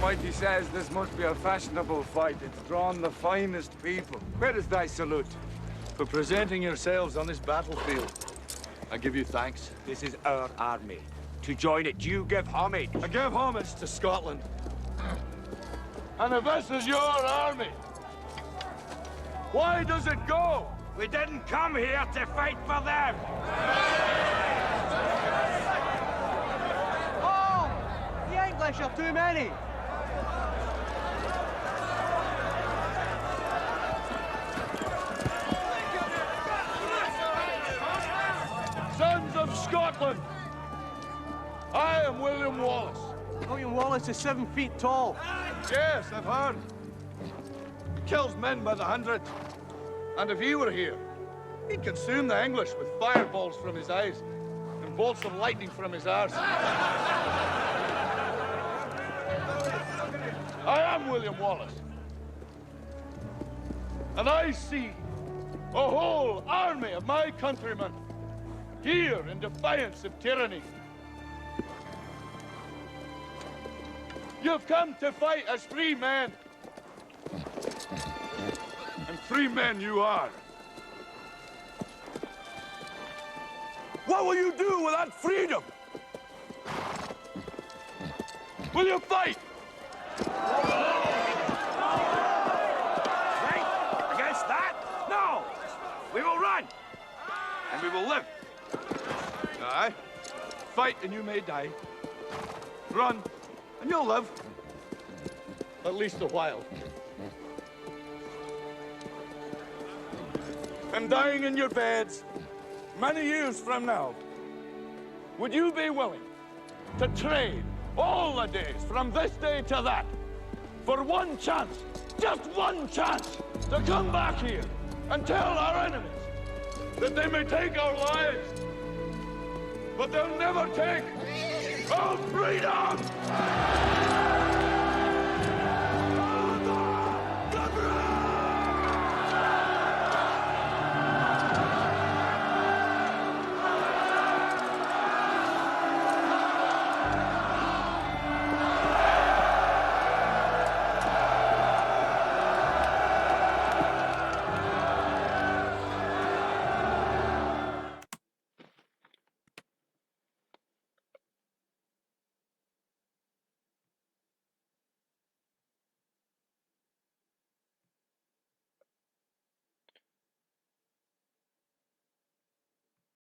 Almighty says this must be a fashionable fight. It's drawn the finest people. Where is thy salute? For presenting yourselves on this battlefield. I give you thanks. This is our army. To join it, you give homage. I give homage to Scotland. And if this is your army, why does it go? We didn't come here to fight for them. Oh! The English are too many. Sons of Scotland, I am William Wallace. William Wallace is 7 feet tall. Yes, I've heard. He kills men by the hundred. And if he were here, he'd consume the English with fireballs from his eyes and bolts of lightning from his arse. I am William Wallace. And I see a whole army of my countrymen here in defiance of tyranny. You've come to fight as free men. And free men you are. What will you do with that freedom? Will you fight? Fight against that? No! We will run. And we will live. Aye. Fight and you may die. Run and you'll live. At least a while. And dying in your beds many years from now, would you be willing to trade all the days from this day to that for one chance, just one chance, to come back here and tell our enemies that they may take our lives, but they'll never take our freedom!